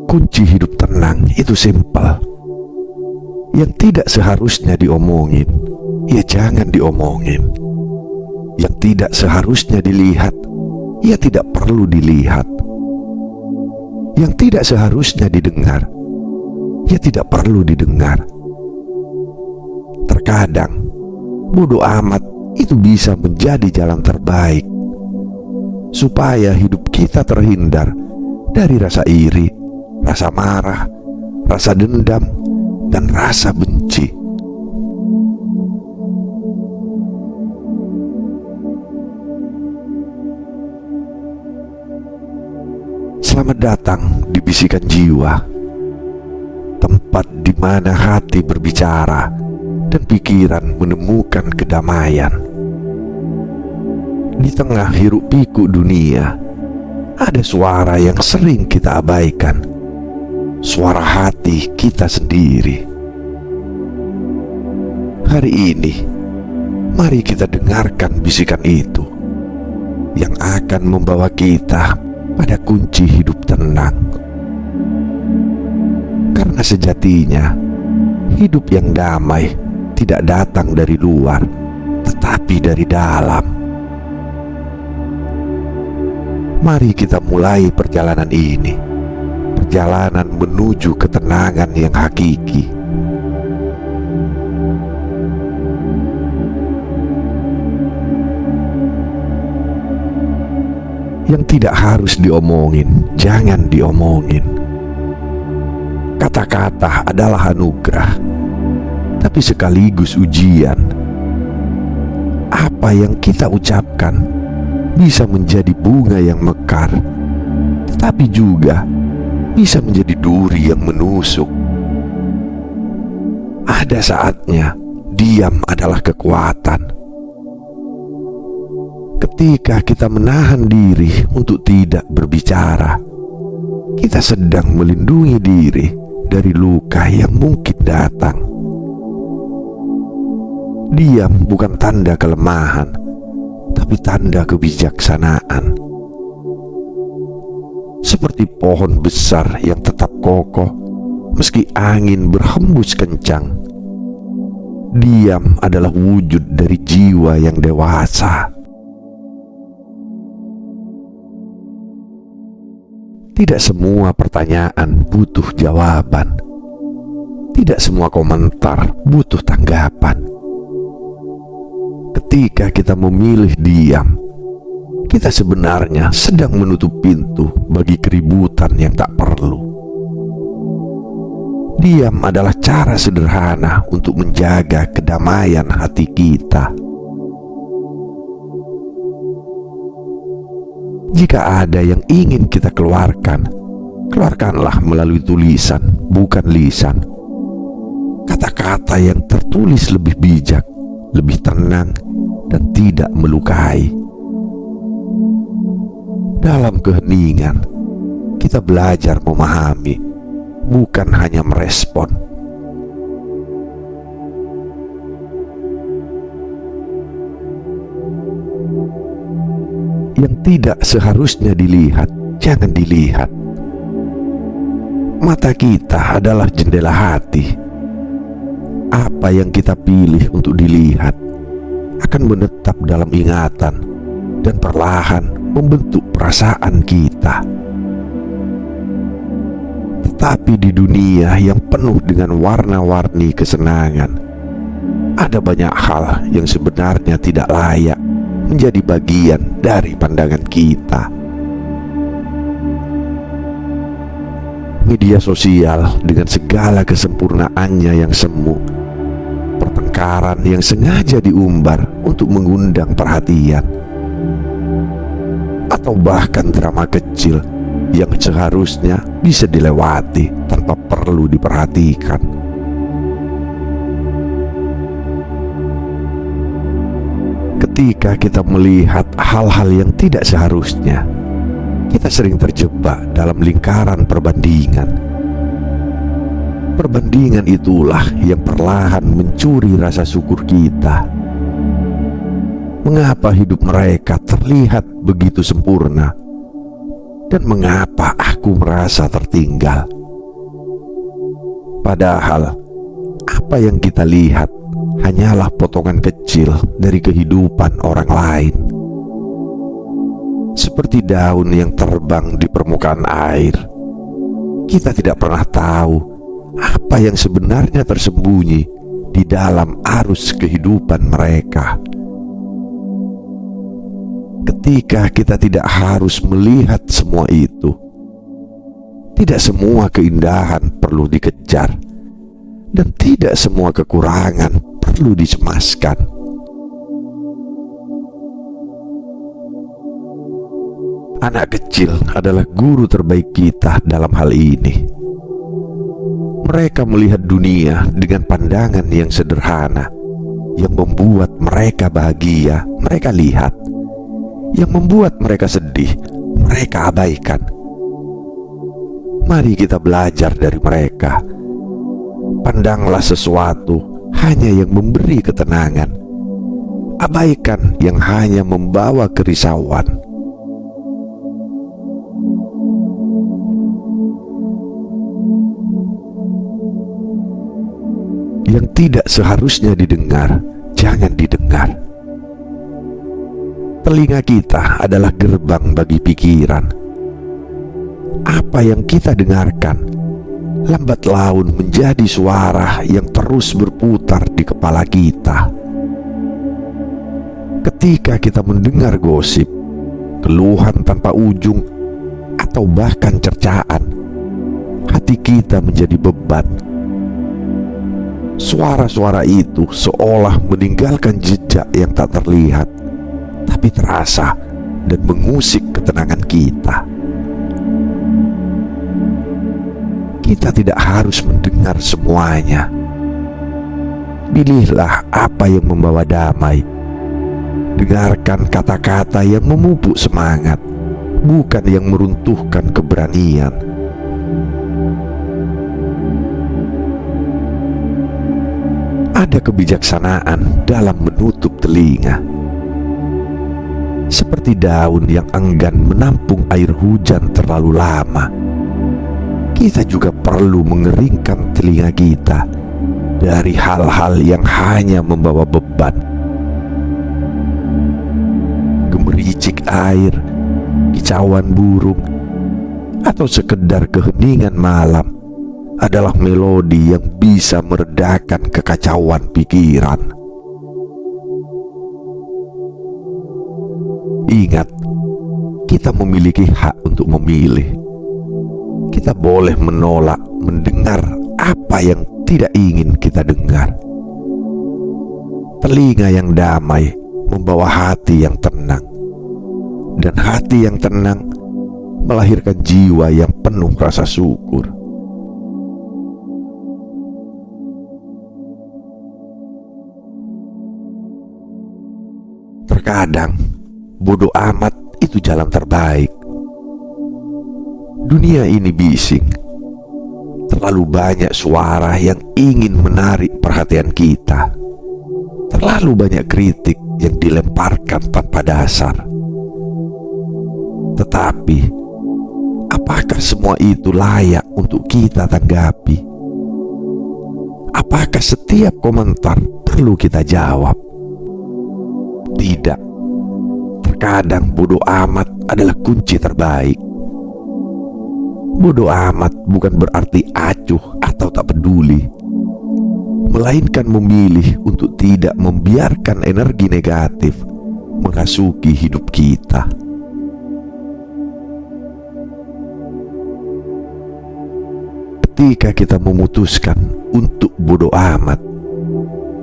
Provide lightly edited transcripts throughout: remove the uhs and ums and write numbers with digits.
Kunci hidup tenang itu simpel. Yang tidak seharusnya diomongin, ya jangan diomongin. Yang tidak seharusnya dilihat, ya tidak perlu dilihat. Yang tidak seharusnya didengar, ya tidak perlu didengar. Terkadang bodoh amat itu bisa menjadi jalan terbaik supaya hidup kita terhindar dari rasa iri, rasa marah, rasa dendam, dan rasa benci. Selamat datang di Bisikan Jiwa, tempat di mana hati berbicara dan pikiran menemukan kedamaian. Di tengah hiruk pikuk dunia, ada suara yang sering kita abaikan, suara hati kita sendiri. Hari ini, mari kita dengarkan bisikan itu yang akan membawa kita pada kunci hidup tenang. Karena sejatinya, hidup yang damai tidak datang dari luar, tetapi dari dalam. Mari kita mulai perjalanan ini, perjalanan menuju ketenangan yang hakiki. Yang tidak harus diomongin, jangan diomongin. Kata-kata adalah anugerah, tapi sekaligus ujian. Apa yang kita ucapkan bisa menjadi bunga yang mekar, tetapi juga bisa menjadi duri yang menusuk. Ada saatnya diam adalah kekuatan. Ketika kita menahan diri untuk tidak berbicara, kita sedang melindungi diri dari luka yang mungkin datang. Diam bukan tanda kelemahan, tapi tanda kebijaksanaan. Seperti pohon besar yang tetap kokoh meski angin berhembus kencang. Diam adalah wujud dari jiwa yang dewasa. Tidak semua pertanyaan butuh jawaban. Tidak semua komentar butuh tanggapan. Ketika kita memilih diam, kita sebenarnya sedang menutup pintu bagi keributan yang tak perlu. Diam adalah cara sederhana untuk menjaga kedamaian hati kita. Jika ada yang ingin kita keluarkan, keluarkanlah melalui tulisan, bukan lisan. Kata-kata yang tertulis lebih bijak, lebih tenang, dan tidak melukai. Dalam keheningan, kita belajar memahami, bukan hanya merespon. Yang tidak seharusnya dilihat, jangan dilihat. Mata kita adalah jendela hati. Apa yang kita pilih untuk dilihat akan menetap dalam ingatan dan perlahan membentuk perasaan kita. Tetapi di dunia yang penuh dengan warna-warni kesenangan, ada banyak hal yang sebenarnya tidak layak menjadi bagian dari pandangan kita. Media sosial dengan segala kesempurnaannya yang semu, pertengkaran yang sengaja diumbar untuk mengundang perhatian, atau bahkan drama kecil yang seharusnya bisa dilewati tanpa perlu diperhatikan. Ketika kita melihat hal-hal yang tidak seharusnya, kita sering terjebak dalam lingkaran perbandingan. Perbandingan itulah yang perlahan mencuri rasa syukur kita. Mengapa hidup mereka terlihat begitu sempurna, Dan mengapa aku merasa tertinggal? Padahal apa yang kita lihat hanyalah potongan kecil dari kehidupan orang lain. Seperti daun yang terbang di permukaan air, kita tidak pernah tahu apa yang sebenarnya tersembunyi di dalam arus kehidupan mereka. Ketika kita tidak harus melihat semua itu, tidak semua keindahan perlu dikejar, dan tidak semua kekurangan perlu dicemaskan. Anak kecil adalah guru terbaik kita dalam hal ini. Mereka melihat dunia dengan pandangan yang sederhana, yang membuat mereka bahagia, mereka lihat. Yang membuat mereka sedih, mereka abaikan. Mari kita belajar dari mereka. Pandanglah sesuatu hanya yang memberi ketenangan. Abaikan yang hanya membawa kerisauan. Yang tidak seharusnya didengar, jangan didengar. Telinga kita adalah gerbang bagi pikiran. Apa yang kita dengarkan, lambat laun menjadi suara yang terus berputar di kepala kita. Ketika kita mendengar gosip, keluhan tanpa ujung, atau bahkan cercaan, hati kita menjadi beban. Suara-suara itu seolah meninggalkan jejak yang tak terlihat, tapi terasa dan mengusik ketenangan kita. Kita tidak harus mendengar semuanya. Pilihlah apa yang membawa damai. Dengarkan kata-kata yang memupuk semangat, bukan yang meruntuhkan keberanian. Ada kebijaksanaan dalam menutup telinga. Seperti daun yang enggan menampung air hujan terlalu lama, kita juga perlu mengeringkan telinga kita dari hal-hal yang hanya membawa beban. Gemericik air, kicauan burung, atau sekedar keheningan malam adalah melodi yang bisa meredakan kekacauan pikiran. Ingat, kita memiliki hak untuk memilih. Kita boleh menolak mendengar apa yang tidak ingin kita dengar. Telinga yang damai membawa hati yang tenang, dan hati yang tenang melahirkan jiwa yang penuh rasa syukur. Terkadang bodoh amat itu jalan terbaik. Dunia ini bising. Terlalu banyak suara yang ingin menarik perhatian kita. Terlalu banyak kritik yang dilemparkan tanpa dasar. Tetapi, apakah semua itu layak untuk kita tanggapi? Apakah setiap komentar perlu kita jawab? Tidak. Terkadang bodoh amat adalah kunci terbaik. Bodoh amat bukan berarti acuh atau tak peduli, melainkan memilih untuk tidak membiarkan energi negatif menghasuki hidup kita. Ketika kita memutuskan untuk bodoh amat,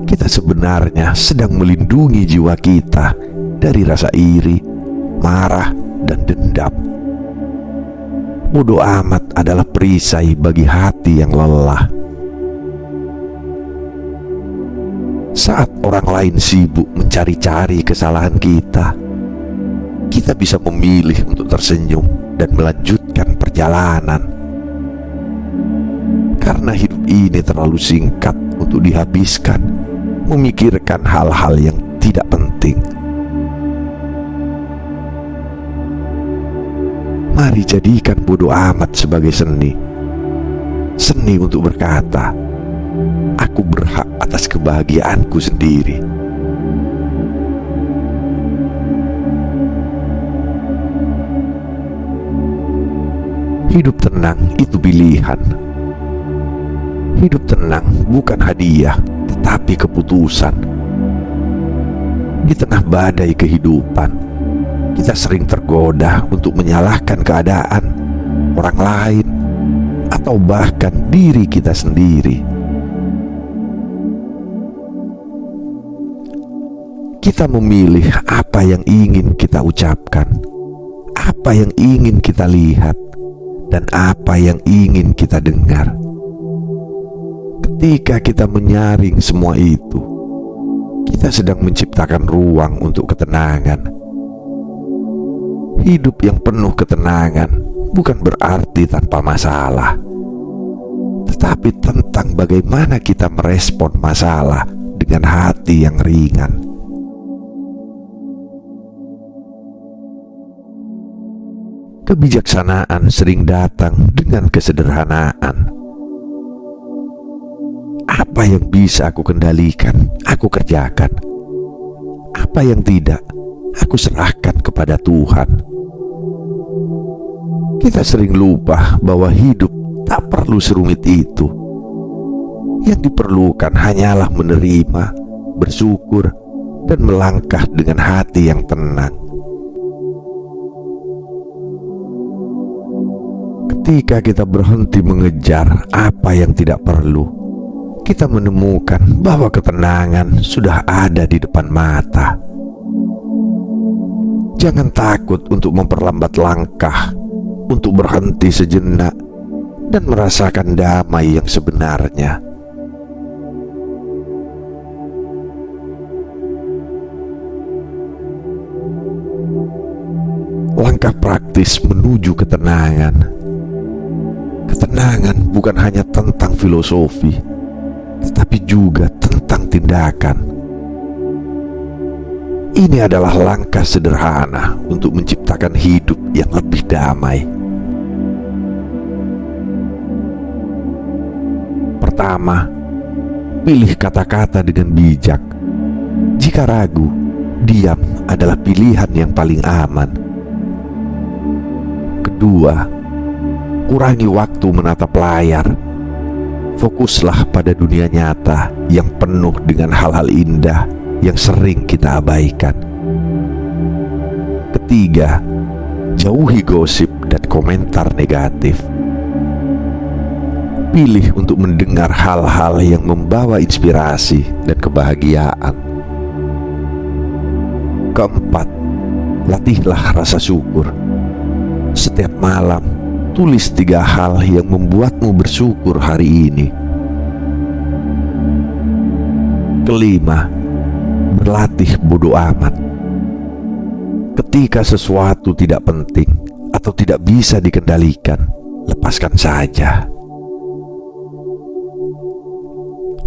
kita sebenarnya sedang melindungi jiwa kita dari rasa iri, marah, dan dendam. Bodoh amat adalah perisai bagi hati yang lelah. Saat orang lain sibuk mencari-cari kesalahan kita, kita bisa memilih untuk tersenyum dan melanjutkan perjalanan. Karena hidup ini terlalu singkat untuk dihabiskan memikirkan hal-hal yang tidak penting. Mari jadikan bodo amat sebagai seni. Seni untuk berkata, aku berhak atas kebahagiaanku sendiri. Hidup tenang itu pilihan. Hidup tenang bukan hadiah, tetapi keputusan. Di tengah badai kehidupan, kita sering tergoda untuk menyalahkan keadaan, orang lain, atau bahkan diri kita sendiri. Kita memilih apa yang ingin kita ucapkan, apa yang ingin kita lihat, dan apa yang ingin kita dengar. Ketika kita menyaring semua itu, kita sedang menciptakan ruang untuk ketenangan. Hidup yang penuh ketenangan bukan berarti tanpa masalah, tetapi tentang bagaimana kita merespon masalah dengan hati yang ringan. Kebijaksanaan sering datang dengan kesederhanaan. Apa yang bisa aku kendalikan, aku kerjakan. Apa yang tidak, aku serahkan kepada Tuhan. Kita sering lupa bahwa hidup tak perlu serumit itu. Yang diperlukan hanyalah menerima, bersyukur, dan melangkah dengan hati yang tenang. Ketika kita berhenti mengejar apa yang tidak perlu, kita menemukan bahwa ketenangan sudah ada di depan mata. Jangan takut untuk memperlambat langkah, untuk berhenti sejenak, dan merasakan damai yang sebenarnya. Langkah praktis menuju ketenangan. Ketenangan bukan hanya tentang filosofi, tetapi juga tentang tindakan. Ini adalah langkah sederhana untuk menciptakan hidup yang lebih damai. Pertama, pilih kata-kata dengan bijak. Jika ragu, diam adalah pilihan yang paling aman. Kedua, kurangi waktu menatap layar. Fokuslah pada dunia nyata yang penuh dengan hal-hal indah yang sering kita abaikan. Ketiga, jauhi gosip dan komentar negatif. Pilih untuk mendengar hal-hal yang membawa inspirasi dan kebahagiaan. Keempat, latihlah rasa syukur. Setiap malam, tulis 3 hal yang membuatmu bersyukur hari ini. Kelima, berlatih bodo amat. Ketika sesuatu tidak penting atau tidak bisa dikendalikan, lepaskan saja.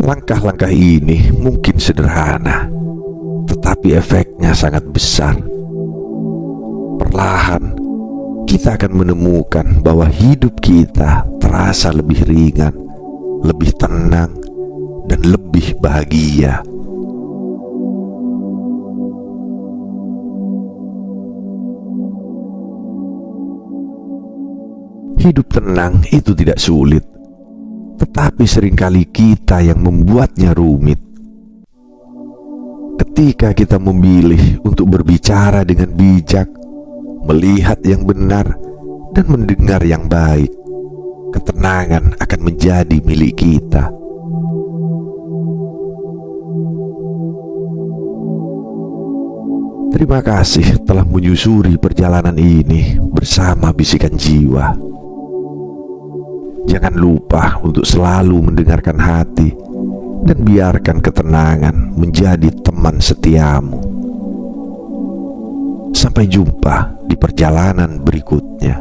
Langkah-langkah ini mungkin sederhana, tetapi efeknya sangat besar. Perlahan, kita akan menemukan bahwa hidup kita terasa lebih ringan, lebih tenang, dan lebih bahagia. Hidup tenang itu tidak sulit, tetapi seringkali kita yang membuatnya rumit. Ketika kita memilih untuk berbicara dengan bijak, melihat yang benar, dan mendengar yang baik, ketenangan akan menjadi milik kita. Terima kasih telah menyusuri perjalanan ini bersama Bisikan Jiwa. Jangan lupa untuk selalu mendengarkan hati dan biarkan ketenangan menjadi teman setiamu. Sampai jumpa di perjalanan berikutnya.